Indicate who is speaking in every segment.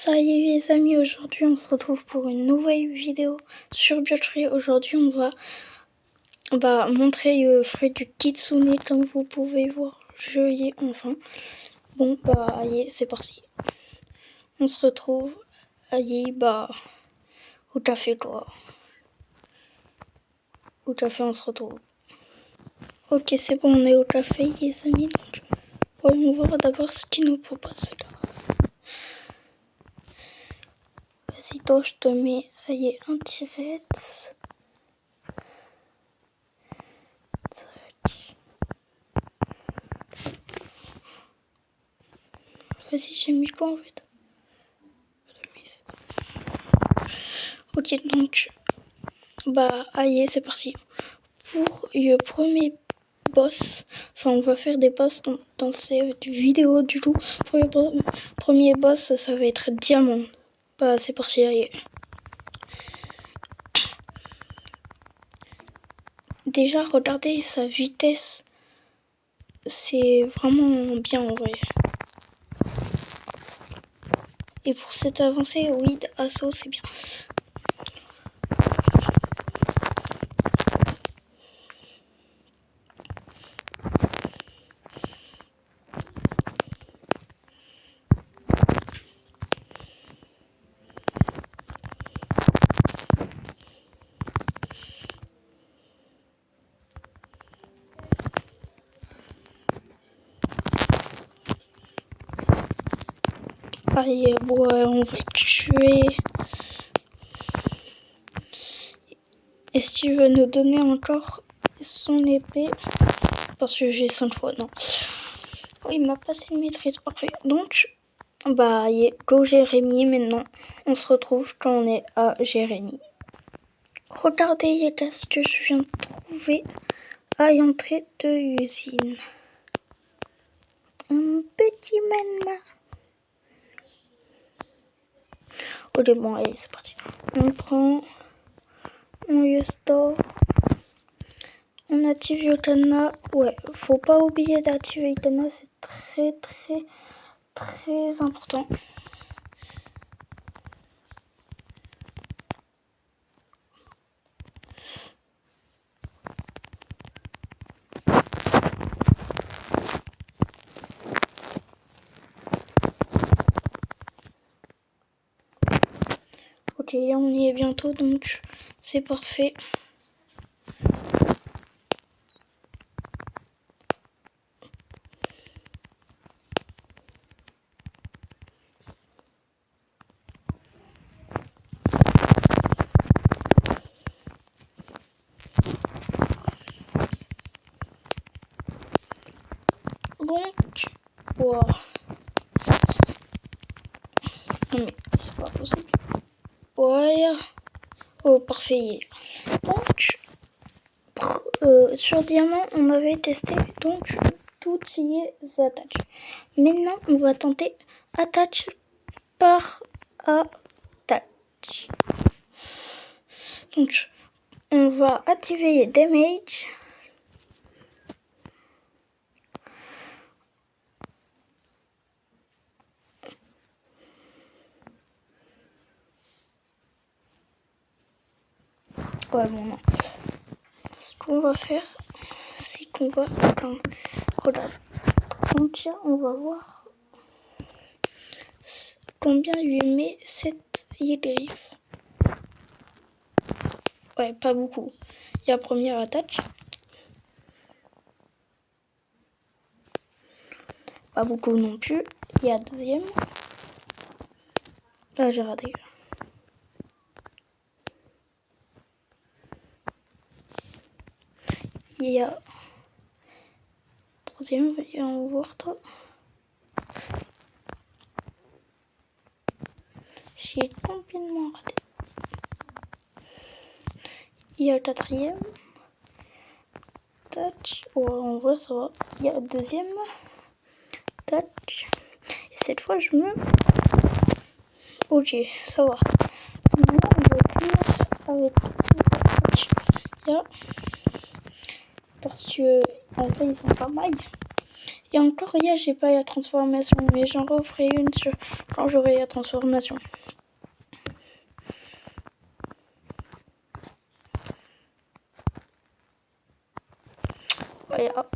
Speaker 1: Ça y est les amis, aujourd'hui on se retrouve pour une nouvelle vidéo sur Biotree. Aujourd'hui on va montrer le fruit du kitsune comme vous pouvez voir. Je y ai enfin. Bon allez, c'est parti. On se retrouve, allez au café quoi. Au café on se retrouve. Ok c'est bon, on est au café les amis. Donc voyons voir d'abord ce qu'il nous propose là. Vas-y toi je te mets un tiret. Vas-y, j'ai mis quoi en fait? Ok, donc, allez, c'est parti. Pour le premier boss, enfin, on va faire des boss dans cette vidéo du coup. Pour le premier boss, ça va être diamant. C'est parti, allez. Déjà, regardez sa vitesse. C'est vraiment bien en vrai. Et pour cette avancée, oui, assaut, c'est bien. Allez, on va tuer. Est-ce qu'il veut nous donner encore son épée? Parce que j'ai 5 fois, non. Oh, il m'a passé une maîtrise, parfait. Donc, go Jérémy maintenant. On se retrouve quand on est à Jérémy. Regardez les tasses que je viens de trouver à l'entrée de l'usine. Un petit mannequin. Ok, bon, allez, c'est parti. On prend, on le store. On active Yotana. Ouais, faut pas oublier d'activer Yotana, c'est très important. Ok, on y est bientôt, donc c'est parfait. Donc, wow. Non mais c'est pas possible. Ouais. Oh, parfait. Donc, sur Diamant, on avait testé donc toutes les attaques. Maintenant, on va tenter attaque par attaque. Donc, on va activer les damage. Ouais, bon, non. Ce qu'on va faire, c'est qu'on va... Regarde. Donc, on va voir combien lui met cette griffe. Ouais, pas beaucoup. Il y a la première attaque. Pas beaucoup non plus. Il y a la deuxième. Là, j'ai raté. Il y a troisième, et on va voir toi. J'ai complètement raté. Il y a le quatrième. Touch. Ouais, en vrai, ça va. Il y a le deuxième. Touch. Et cette fois, je me... Ok, ça va. Maintenant, on va finir avec touch. Il y a... Parce que, en vrai, ils sont pas mal. Et encore hier, j'ai pas eu la transformation, mais j'en referai une quand j'aurai la transformation. Voilà.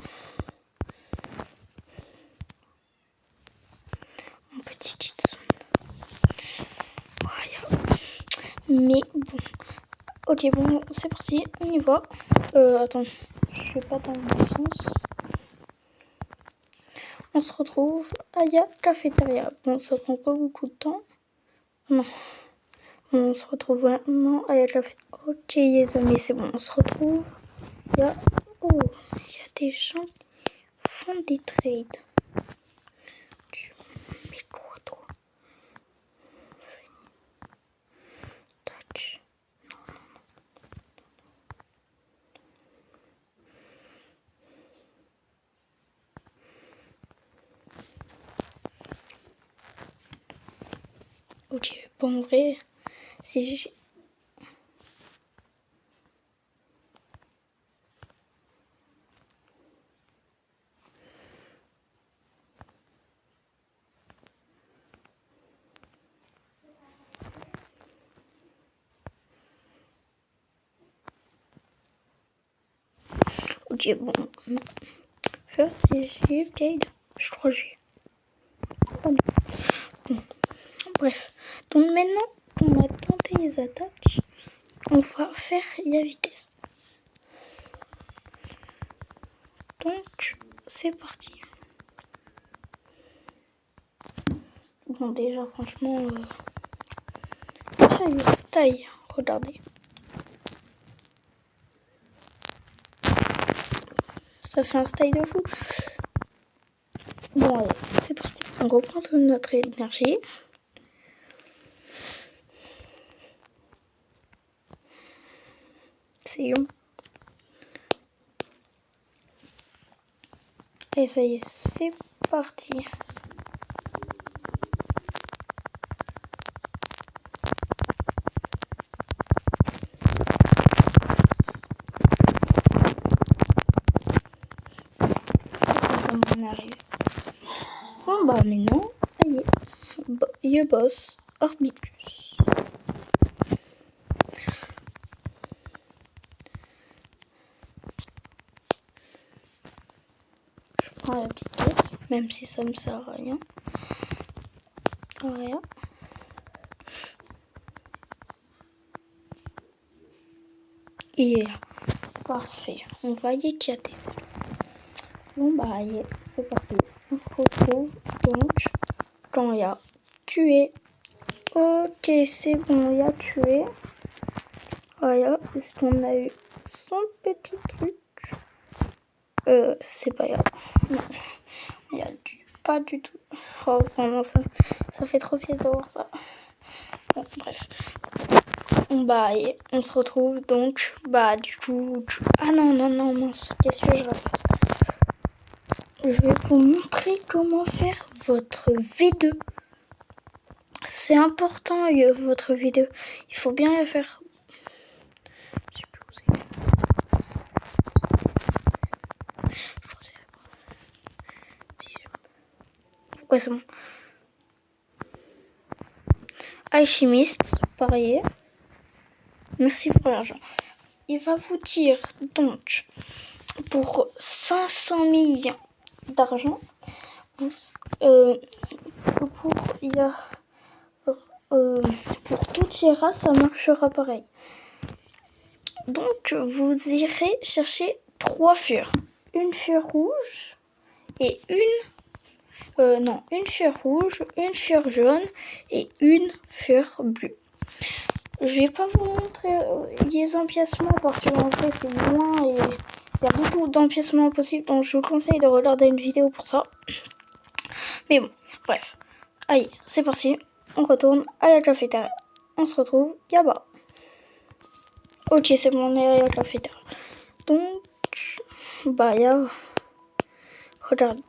Speaker 1: Mon petit Kitsun. Voilà. Mais bon. Ok, bon, c'est parti, on y va. Attends, je vais pas dans le bon sens. On se retrouve à la cafétéria. Bon, ça prend pas beaucoup de temps. Non. On se retrouve vraiment à la cafétéria. Ok, les amis, c'est bon, on se retrouve. Oh, il y a des gens qui font des trades. Mais quoi, toi? Tac. Ok, bon, en vrai, si j'ai... Ok, bon, non. Faire si j'ai upgrade. Je crois que j'ai. Bon. Bref, donc maintenant qu'on a tenté les attaques, on va faire la vitesse. Donc, c'est parti. Bon, déjà, franchement, déjà, il y a le style. Regardez. Ça fait un style de fou. Bon, allez, c'est parti. On reprend toute notre énergie. C'est long. Et ça y est, c'est parti. Ça m'en arrive. Bon, bah maintenant, ça y est. Je boss Orbitus. Je prends la vitesse, même si ça me sert à rien. Voilà. Et parfait. On va y chatter ça. Bon bah allez, c'est parti. On se retrouve donc quand il y a tué. Ok, c'est bon, il y a tué. Voilà, est-ce qu'on a eu son petit truc? C'est pas grave. Non, il y a pas du tout. Oh, vraiment, ça fait trop plaisir de voir ça. Bon, bref. Bah, allez, on se retrouve donc. Bah, du coup. Ah non, mince. Qu'est-ce que je raconte? Je vais vous montrer comment faire votre V2. C'est important, votre vidéo. Il faut bien la faire. Je sais plus où c'est. Ouais, c'est bon. Alchimiste, pareil. Merci pour l'argent. Il va vous dire donc pour 500 000 d'argent, pour toutes les races, ça marchera pareil. Donc vous irez chercher 3 fures. Une fure rouge et une fure rouge, une fure jaune et une fure bleue. Je vais pas vous montrer les empiècements parce qu'en vrai c'est loin et il y a beaucoup d'empiècements possibles, donc je vous conseille de regarder une vidéo pour ça. Mais bon, bref. Allez, c'est parti. On retourne à la cafétéria. On se retrouve là-bas. Ok, c'est bon, on est à la cafétéria. Donc, bah là, regarde.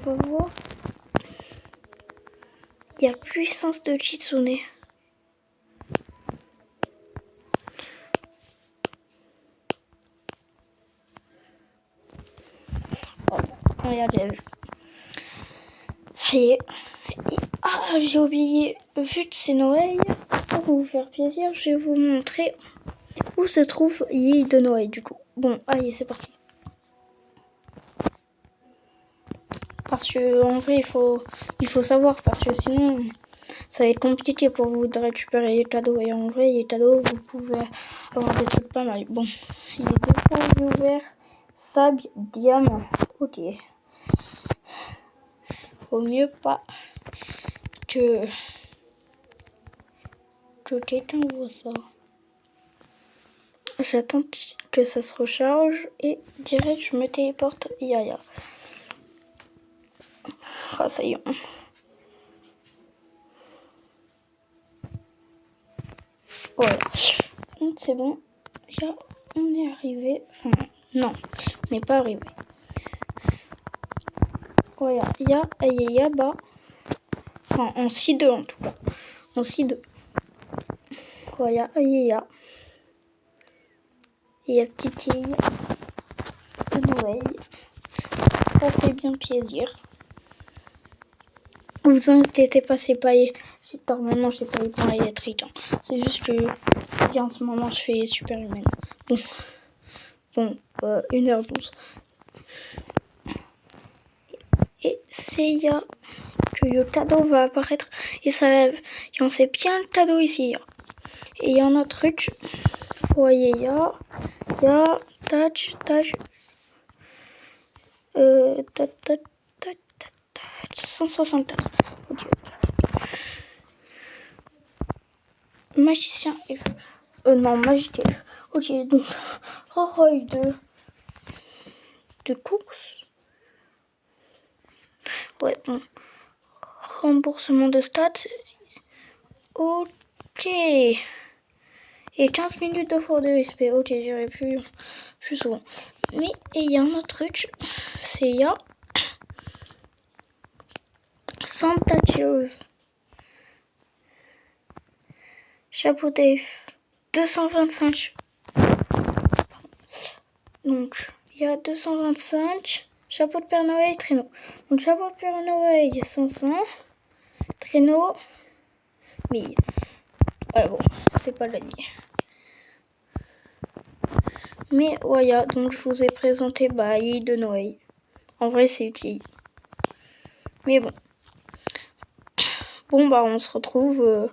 Speaker 1: va voir. Il y a puissance de Kitsune. Oh, regarde, j'ai vu. Et, j'ai oublié, vu que c'est Noël, pour vous faire plaisir, je vais vous montrer où se trouve l'île de Noël du coup. Bon, allez, c'est parti. Parce que en vrai, il faut savoir, parce que sinon, ça va être compliqué pour vous de récupérer les cadeaux. Et en vrai, les cadeaux, vous pouvez avoir des trucs pas mal. Bon, il est 2 fois ouvert, sable, diamant. Ok. Au mieux pas que quelqu'un voit ça. J'attends que ça se recharge et direct je me téléporte Yaya. Ah, ça y est. Voilà. Donc c'est bon. Là, on est arrivé. Enfin, non, on n'est pas arrivé. Voilà. Yaya bas. Enfin, en C2 en tout cas. En C2. Voilà, Yaya. Et la petite île de Noël. Ça fait bien plaisir. Vous inquiétez pas, c'est pas normalement j'ai pas les points électriques. Hein. C'est juste que en ce moment je fais super humaine. Bon, 1h12. Et c'est là que le cadeau va apparaître. Et ça, on sait bien le cadeau ici. Et il y a un autre truc. Vous voyez, il y a tac, 164. Okay. Magicien F. Non, Magic F. Ok, donc, rôle de course. Ouais, bon. Remboursement de stats. Ok. Et 15 minutes de fort de SP. Ok, j'irai plus souvent. Mais il y a un autre truc. C'est il y a Santa Claus. Chapeau d'F. 225. Donc, il y a 225. Chapeau de Père Noël, traîneau. Donc, chapeau de Père Noël, 500. Traîneau, 1000. Ouais, bon, c'est pas gagné. Mais voilà, donc je vous ai présenté l'île de Noël. En vrai, c'est utile. Mais bon. Bon, on se retrouve,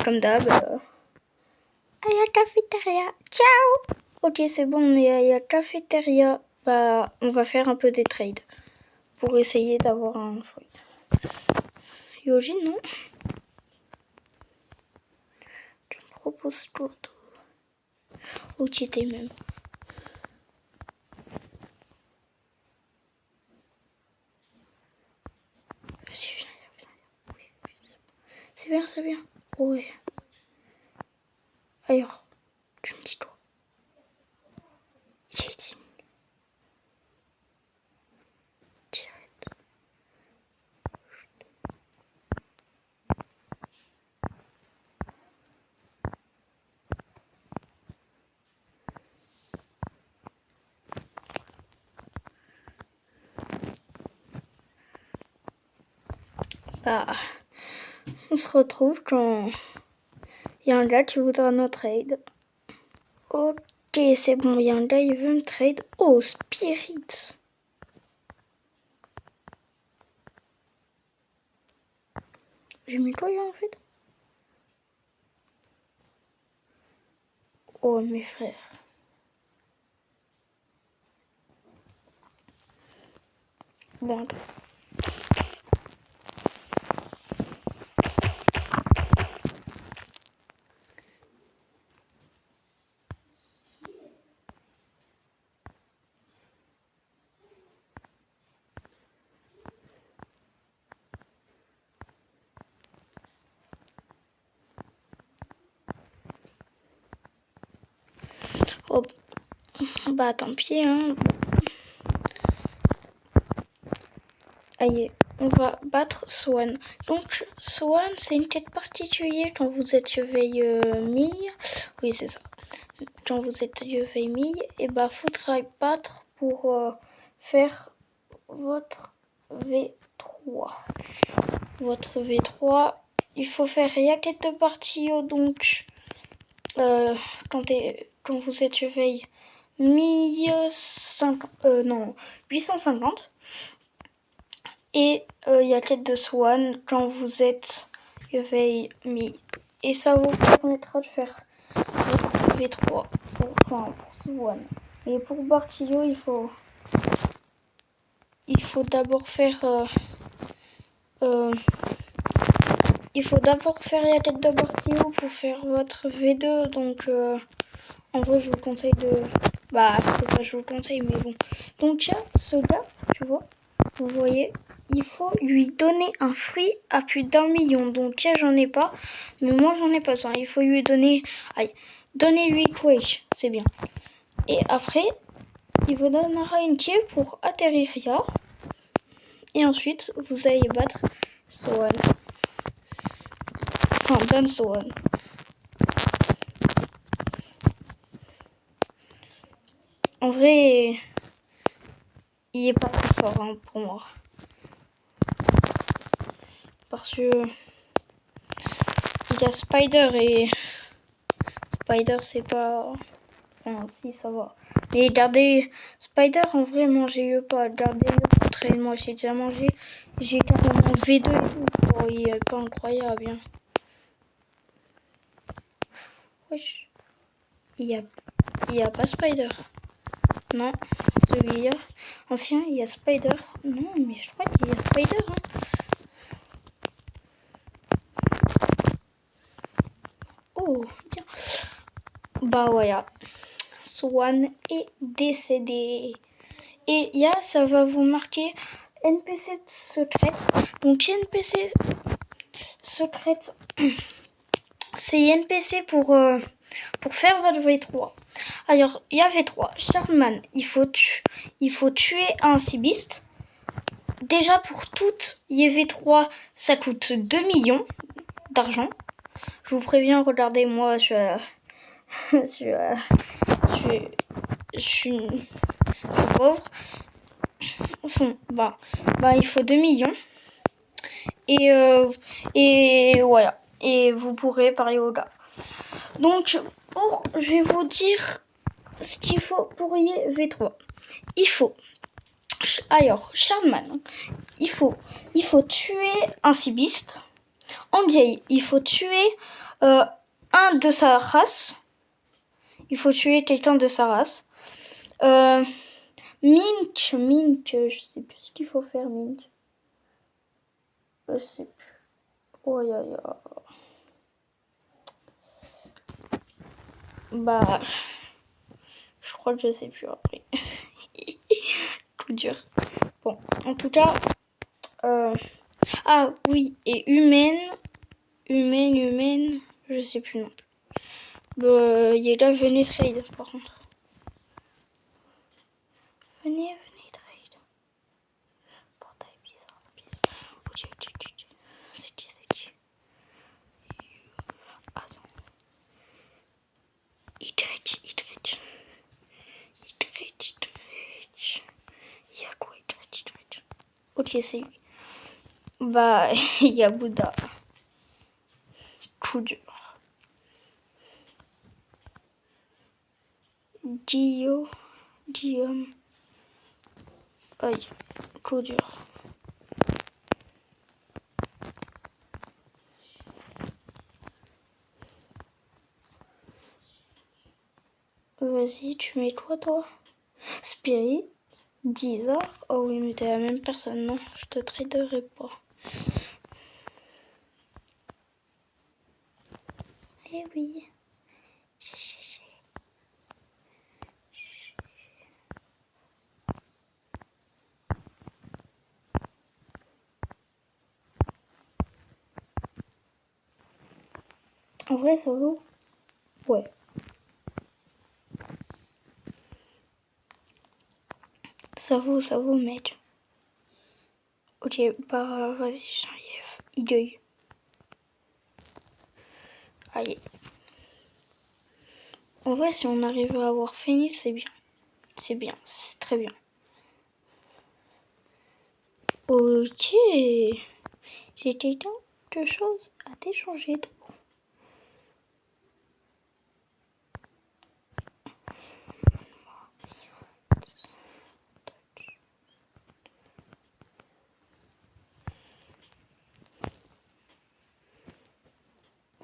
Speaker 1: comme d'hab. À la cafétéria. Ciao! Ok, c'est bon, on est à la cafétéria. On va faire un peu des trades. Pour essayer d'avoir un fruit. Yoji, non? Tu me proposes tout. Ou tu étais même. Vas-y, viens. Oui, c'est bien. C'est bien. Ouais. Alors, tu me dis toi. Il est timide. Direct. On se retrouve quand il y a un gars qui voudra notre aide. Ok, c'est bon, il y a un gars, il veut me trade. Oh, Spirit. J'ai mis quoi en fait? Oh, mes frères. Bon, attends. Oh, tant pis, hein. Allez, on va battre Swan. Donc, Swan, c'est une tête particulière quand vous êtes veille mille. Oui, c'est ça. Quand vous êtes veille mille, et bah, faudra battre pour faire votre V3. Votre V3, il faut faire tête de partie, donc quand vous êtes veille 850. Et il y a tête de Swan quand vous êtes veille mi. Et ça vous permettra de faire V3 pour Swan. Et pour Bartillo, il faut d'abord faire la tête de Bartillo pour faire votre V2. Donc en vrai, je vous conseille de... Bah, c'est pas je vous conseille, mais bon. Donc ce gars, tu vois, vous voyez, il faut lui donner un fruit à plus d'1 million. Donc j'en ai pas, mais moi j'en ai pas besoin. Il faut lui donner... Allez, donnez-lui Quake, c'est bien. Et après, il vous donnera une clé pour atterrir là. Et ensuite, vous allez battre Swan. Enfin, Dan Swan. En vrai, il est pas très fort hein, pour moi. Parce que il y a Spider et Spider c'est pas... Enfin si ça va. Mais gardez Spider en vrai mangez-le pas. Gardez-le pour traîner. Moi j'ai déjà mangé. J'ai carrément V2 et tout. Oh, il est pas incroyable bien. Wesh. Il y a pas Spider. Non. Celui-là. Ancien, il y a Spider. Non mais je crois qu'il y a Spider. Hein. Oh bien. Bah voilà. Swan est décédé. Et là, ça va vous marquer NPC secrète. Donc NPC secrète, c'est NPC pour faire votre V3. Alors, il y a V3. Charman, il faut tuer un cibiste. Déjà, pour toutes les V3, ça coûte 2 millions d'argent. Je vous préviens, regardez, moi, je suis pauvre. Enfin, bah, il faut 2 millions. Et voilà. Et vous pourrez parier au gars. Donc, je vais vous dire ce qu'il faut pour y V3. Il faut... Alors, Charman, il faut tuer un cibiste. Andiei, il faut tuer un de sa race. Il faut tuer quelqu'un de sa race. Mink, je sais plus ce qu'il faut faire, Mink. Je sais plus. Oh, Bah, je crois que je sais plus après. Tout dur. Bon, en tout cas, ah oui, et humaine, je sais plus non. Il y a là, venez trade par contre. Venez trade. Portail bizarre. Ok. C'est qui Attends. Il trade. Il y a quoi, il trade. Ok, c'est lui. Bah, il y a Bouddha. Coup dur. Guillaume. Aïe, coup dur. Vas-y, tu mets quoi toi? Spirit, bizarre. Oh oui, mais t'es la même personne, non, je te traderai pas. Eh oui. En vrai, ça vaut? Ouais. Ça vaut, mec. Ok, bah vas-y, j'enlève. Ideuil. Allez. En vrai, si on arrive à avoir fini, c'est bien. C'est bien, c'est très bien. Ok. J'ai tant de choses à t'échanger.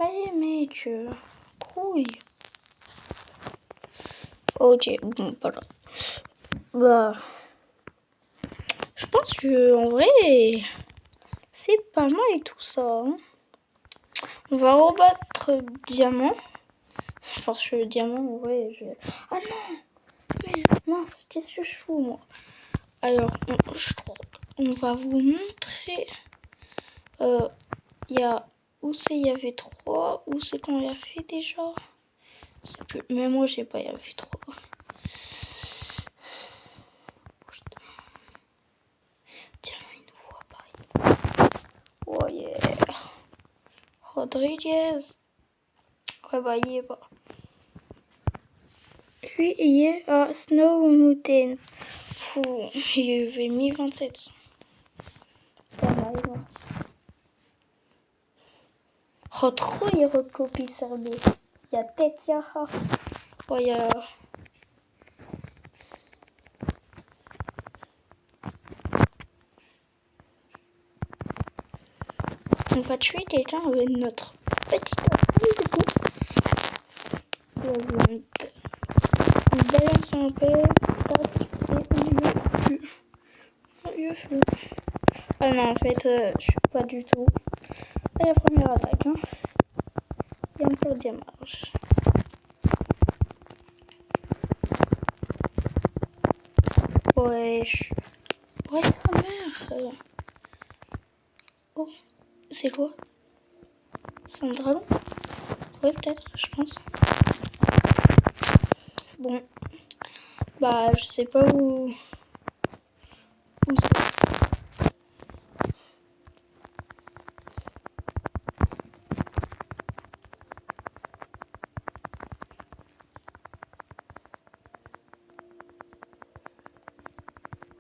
Speaker 1: Allez, mec. Couille. Ok, bon, voilà. Bah. Je pense que en vrai, c'est pas mal et tout ça. Hein. On va rebattre diamant. Parce que le diamant, en vrai, je... Ah non! Mais mince, qu'est-ce que je fous, moi? Alors, on va vous montrer... Il y a... Où c'est il y avait 3? Où c'est qu'on l'a fait déjà? Je sais plus. Mais moi, j'ai pas y avait 3. Diamant, il nous voit pas. Oh yeah! Rodriguez! Ouais, bah, il est pas. Lui, il est à Snow Mountain. Il avait mis 27. Pas mal, oh, trop, il recopie Serbie. Il y a Tetiaha. Oh, il y a... On va tuer quelqu'un avec notre petite arme. On balance un peu. Et on tue. Ah non, en fait, je suis pas du tout. Et la première attaque. Hein. Il y a encore diamage. Wesh. Ouais, ma mère. Oh, c'est quoi? C'est un dragon? Ouais, peut-être, je pense. Bon. Bah, je sais pas où c'est.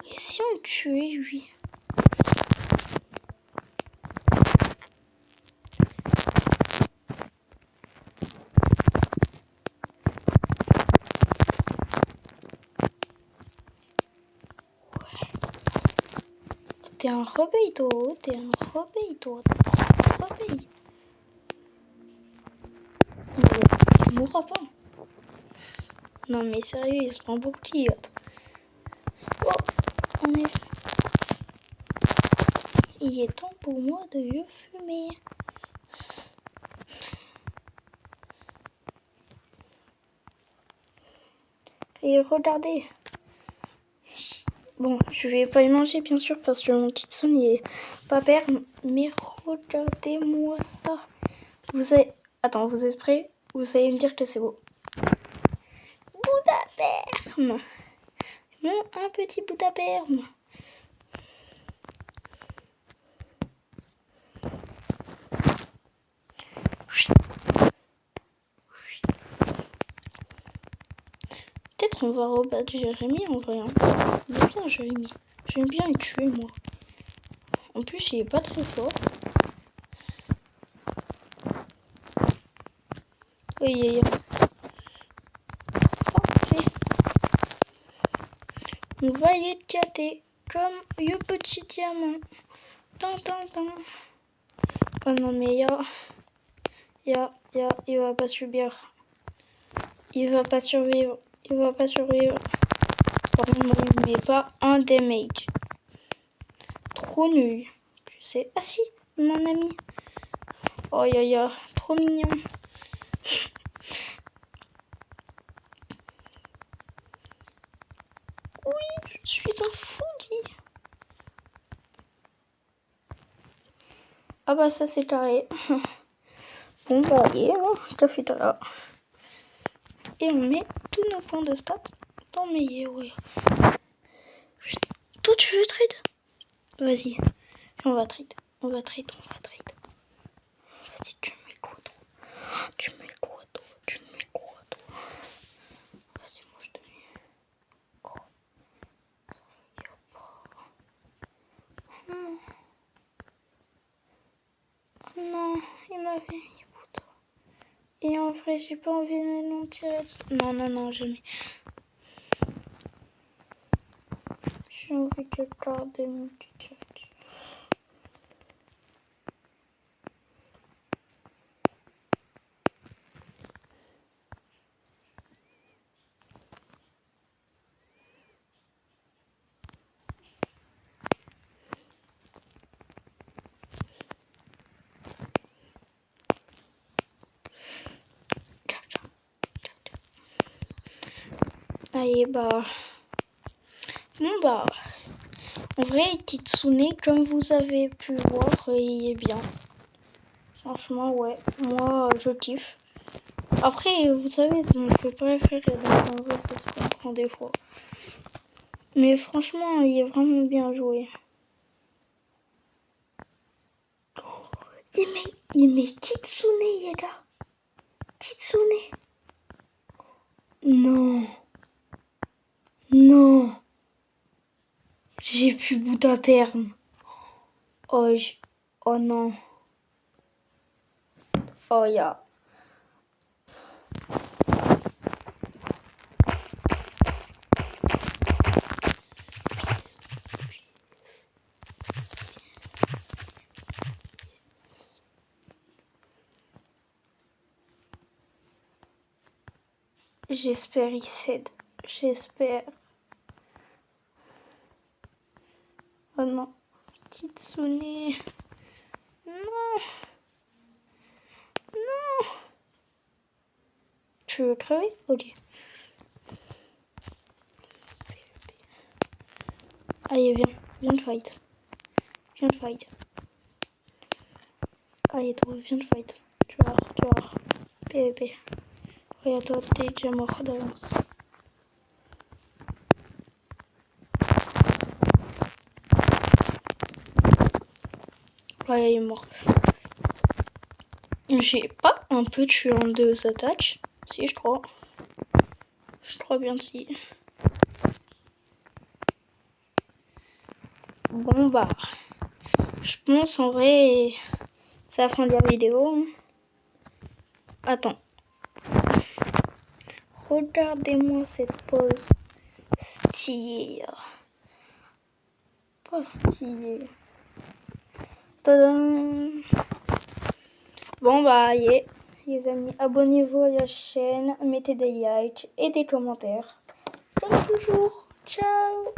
Speaker 1: Et si on tuait lui? T'es un rebelle, toi. T'es un rebelle, toi. T'es un rebelle. Il mourra pas. Non, mais sérieux, il se prend pour qui, l'autre? Oh, en effet. Il est temps pour moi de fumer. Et regardez. Bon, je vais pas y manger, bien sûr, parce que mon kitsune il est pas père. Mais regardez-moi ça. Vous avez... Attends, vous êtes prêts? Vous allez me dire que c'est beau. Bout à perme. Un petit bout à perme. Peut-être on va rebattre Jérémy en vrai. Hein. Il est bien Jérémy. J'aime bien le tuer moi. En plus il est pas très fort. Oui. Parfait. On va y éclater comme le petit diamant. Oh non mais il va pas subir. Il va pas survivre. Par contre, il met pas un damage. Trop nul. Tu sais. Ah si, mon ami. Oh trop mignon. Oui, je suis un foodie. Ah bah ça c'est carré. Bon bah allez, hein, je te fais là. Et on met tous nos points de stats dans mes héros. Toi tu veux trade? Vas-y. On va trade. Vas-y, tu mets quoi toi? Vas-y, moi je te mets quoi? Non, il m'avait mis poudre. Et en vrai, j'ai pas envie de m'en tirer dessus. Non, jamais. J'ai envie de garder mon petit chat. Allez, bah. Bon, bah. En vrai, Kitsune, comme vous avez pu voir, il est bien. Franchement, ouais. Moi, je kiffe. Après, vous savez, c'est mon jeu préféré, donc en vrai, ça se comprend des fois. Mais franchement, il est vraiment bien joué. Oh, il met Kitsune, il est là. Kitsune. Non. J'ai plus bout à perme. Oh non. Oh ya. J'espère il cède. J'espère. Oh non. Kitsune. Non. Tu veux crever? Ok. Allez, viens de fight. Allez, toi, viens de fight. Tu vas voir. PVP. Regarde, toi, t'es déjà mort d'avance. Ouais, il est mort. J'ai pas un peu tué en 2 attaques. Si, je crois. Je crois bien si. Bon, bah. Je pense en vrai. C'est la fin de la vidéo. Attends. Regardez-moi cette pose stylée. Pas stylée. Tadam. Bon bah allez, les amis, abonnez-vous à la chaîne, mettez des likes et des commentaires. Comme toujours, ciao.